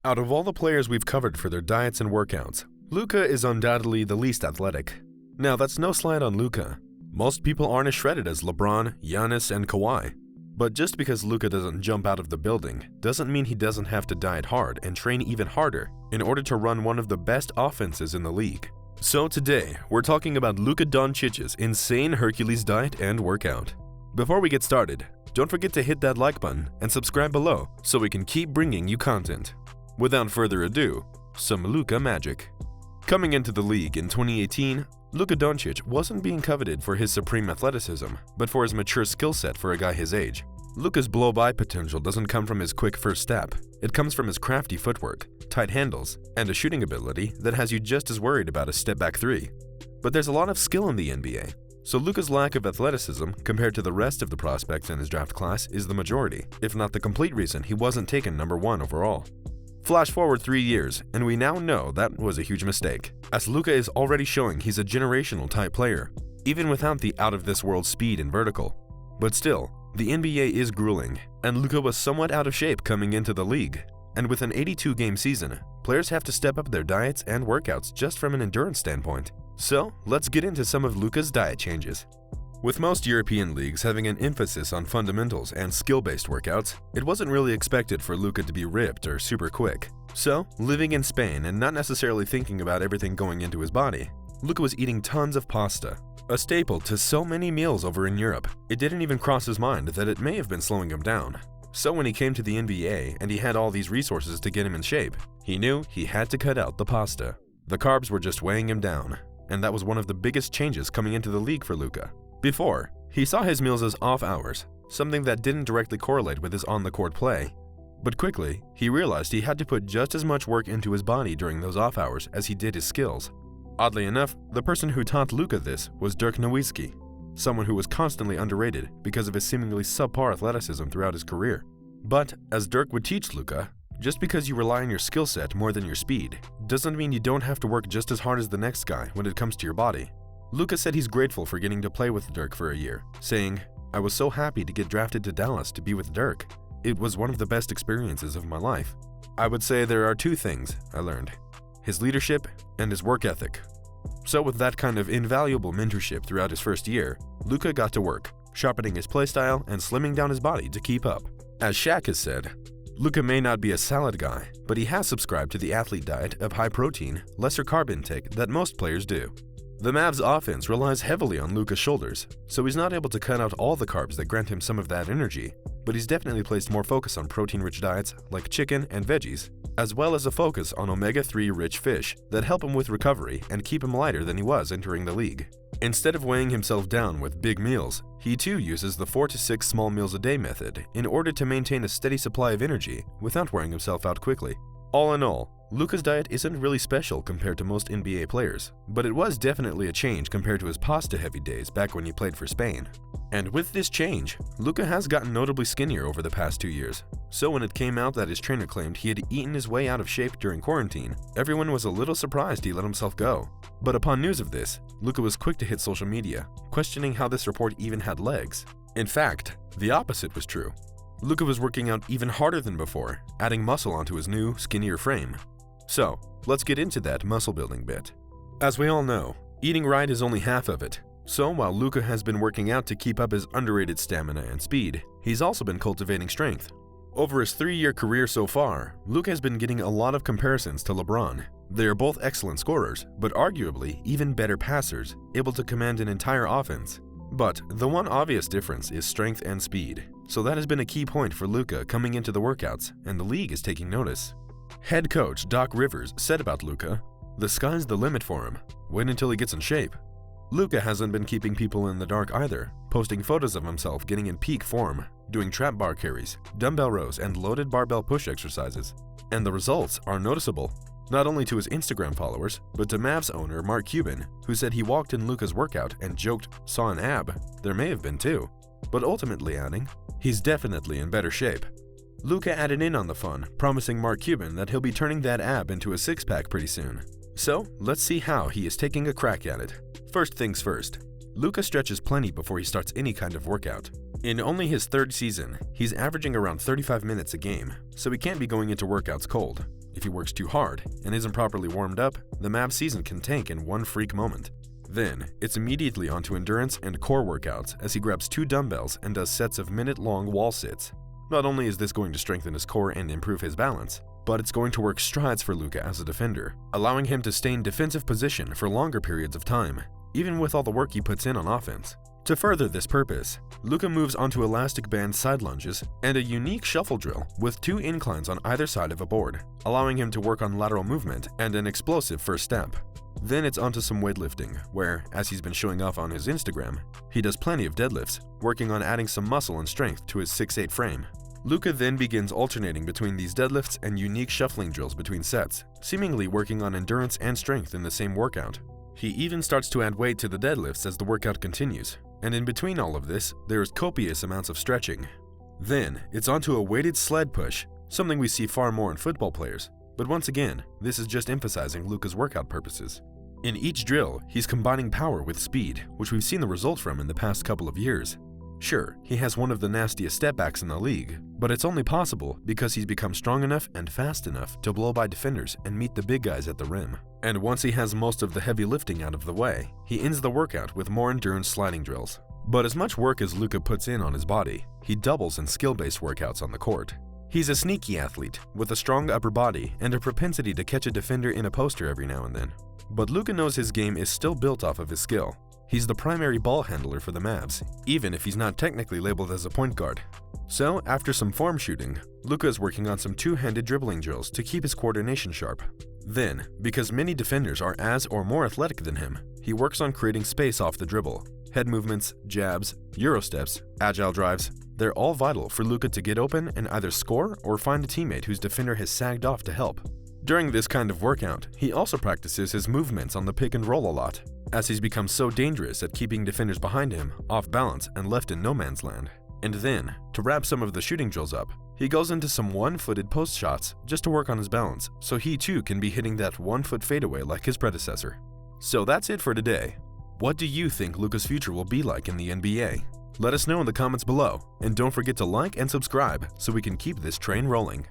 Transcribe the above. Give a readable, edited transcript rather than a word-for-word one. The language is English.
Out of all the players we've covered for their diets and workouts, Luka is undoubtedly the least athletic. Now, that's no slight on Luka. Most people aren't as shredded as LeBron, Giannis, and Kawhi. But just because Luka doesn't jump out of the building doesn't mean he doesn't have to diet hard and train even harder in order to run one of the best offenses in the league. So today, we're talking about Luka Doncic's insane Hercules diet and workout. Before we get started, don't forget to hit that like button and subscribe below so we can keep bringing you content. Without further ado, some Luka magic. Coming into the league in 2018, Luka Doncic wasn't being coveted for his supreme athleticism, but for his mature skill set for a guy his age. Luka's blow-by potential doesn't come from his quick first step. It comes from his crafty footwork, tight handles, and a shooting ability that has you just as worried about a step-back three. But there's a lot of skill in the NBA, so Luka's lack of athleticism compared to the rest of the prospects in his draft class is the majority, if not the complete reason he wasn't taken number 1 overall. Flash forward 3 years, and we now know that was a huge mistake, as Luka is already showing he's a generational type player, even without the out-of-this-world speed and vertical. But still, the NBA is grueling, and Luka was somewhat out of shape coming into the league. And with an 82-game season, players have to step up their diets and workouts just from an endurance standpoint. So, let's get into some of Luka's diet changes. With most European leagues having an emphasis on fundamentals and skill-based workouts, it wasn't really expected for Luka to be ripped or super quick. So, living in Spain and not necessarily thinking about everything going into his body, Luka was eating tons of pasta, a staple to so many meals over in Europe. It didn't even cross his mind that it may have been slowing him down. So when he came to the NBA and he had all these resources to get him in shape, he knew he had to cut out the pasta. The carbs were just weighing him down, and that was one of the biggest changes coming into the league for Luka. Before, he saw his meals as off hours, something that didn't directly correlate with his on-the-court play. But quickly, he realized he had to put just as much work into his body during those off hours as he did his skills. Oddly enough, the person who taught Luka this was Dirk Nowitzki, someone who was constantly underrated because of his seemingly subpar athleticism throughout his career. But, as Dirk would teach Luka, just because you rely on your skill set more than your speed doesn't mean you don't have to work just as hard as the next guy when it comes to your body. Luka said he's grateful for getting to play with Dirk for a year, saying, "I was so happy to get drafted to Dallas to be with Dirk. It was one of the best experiences of my life." I would say there are 2 things I learned: his leadership and his work ethic. So with that kind of invaluable mentorship throughout his first year, Luka got to work, sharpening his playstyle and slimming down his body to keep up. As Shaq has said, Luka may not be a salad guy, but he has subscribed to the athlete diet of high protein, lesser carb intake that most players do. The Mavs offense relies heavily on Luka's shoulders, so he's not able to cut out all the carbs that grant him some of that energy, but he's definitely placed more focus on protein-rich diets like chicken and veggies, as well as a focus on omega-3 rich fish that help him with recovery and keep him lighter than he was entering the league. Instead of weighing himself down with big meals, he too uses the 4 to 6 small meals a day method in order to maintain a steady supply of energy without wearing himself out quickly. All in all, Luka's diet isn't really special compared to most NBA players, but it was definitely a change compared to his pasta-heavy days back when he played for Spain. And with this change, Luka has gotten notably skinnier over the past 2 years. So when it came out that his trainer claimed he had eaten his way out of shape during quarantine, everyone was a little surprised he let himself go. But upon news of this, Luka was quick to hit social media, questioning how this report even had legs. In fact, the opposite was true. Luka was working out even harder than before, adding muscle onto his new, skinnier frame. So, let's get into that muscle building bit. As we all know, eating right is only half of it. So while Luka has been working out to keep up his underrated stamina and speed, he's also been cultivating strength. Over his 3-year career so far, Luka has been getting a lot of comparisons to LeBron. They are both excellent scorers, but arguably even better passers, able to command an entire offense. But the one obvious difference is strength and speed, so that has been a key point for Luka coming into the workouts, and the league is taking notice. Head coach Doc Rivers said about Luka, "The sky's the limit for him. Wait until he gets in shape." Luka hasn't been keeping people in the dark either, posting photos of himself getting in peak form, doing trap bar carries, dumbbell rows, and loaded barbell push exercises. And the results are noticeable, not only to his Instagram followers, but to Mavs owner Mark Cuban, who said he walked in Luka's workout and joked, "Saw an ab. There may have been 2. But ultimately adding, "He's definitely in better shape." Luka added in on the fun, promising Mark Cuban that he'll be turning that ab into a 6-pack pretty soon. So, let's see how he is taking a crack at it. First things first, Luka stretches plenty before he starts any kind of workout. In only his 3rd season, he's averaging around 35 minutes a game, so he can't be going into workouts cold. If he works too hard and isn't properly warmed up, the Mavs season can tank in one freak moment. Then, it's immediately onto endurance and core workouts as he grabs 2 dumbbells and does sets of minute-long wall sits. Not only is this going to strengthen his core and improve his balance, but it's going to work strides for Luka as a defender, allowing him to stay in defensive position for longer periods of time, even with all the work he puts in on offense. To further this purpose, Luka moves onto elastic band side lunges and a unique shuffle drill with 2 inclines on either side of a board, allowing him to work on lateral movement and an explosive first step. Then it's onto some weightlifting, where, as he's been showing off on his Instagram, he does plenty of deadlifts, working on adding some muscle and strength to his 6'8" frame. Luka then begins alternating between these deadlifts and unique shuffling drills between sets, seemingly working on endurance and strength in the same workout. He even starts to add weight to the deadlifts as the workout continues, and in between all of this, there is copious amounts of stretching. Then, it's onto a weighted sled push, something we see far more in football players, but once again, this is just emphasizing Luka's workout purposes. In each drill, he's combining power with speed, which we've seen the result from in the past couple of years. Sure, he has one of the nastiest stepbacks in the league, but it's only possible because he's become strong enough and fast enough to blow by defenders and meet the big guys at the rim. And once he has most of the heavy lifting out of the way, he ends the workout with more endurance sliding drills. But as much work as Luka puts in on his body, he doubles in skill-based workouts on the court. He's a sneaky athlete with a strong upper body and a propensity to catch a defender in a poster every now and then. But Luka knows his game is still built off of his skill. He's the primary ball handler for the Mavs, even if he's not technically labeled as a point guard. So, after some form shooting, Luka is working on some two-handed dribbling drills to keep his coordination sharp. Then, because many defenders are as or more athletic than him, he works on creating space off the dribble. Head movements, jabs, euro steps, agile drives, they're all vital for Luka to get open and either score or find a teammate whose defender has sagged off to help. During this kind of workout, he also practices his movements on the pick and roll a lot, as he's become so dangerous at keeping defenders behind him, off balance, and left in no man's land. And then, to wrap some of the shooting drills up, he goes into some one-footed post shots just to work on his balance, so he too can be hitting that one-foot fadeaway like his predecessor. So that's it for today. What do you think Luka's future will be like in the NBA? Let us know in the comments below, and don't forget to like and subscribe so we can keep this train rolling.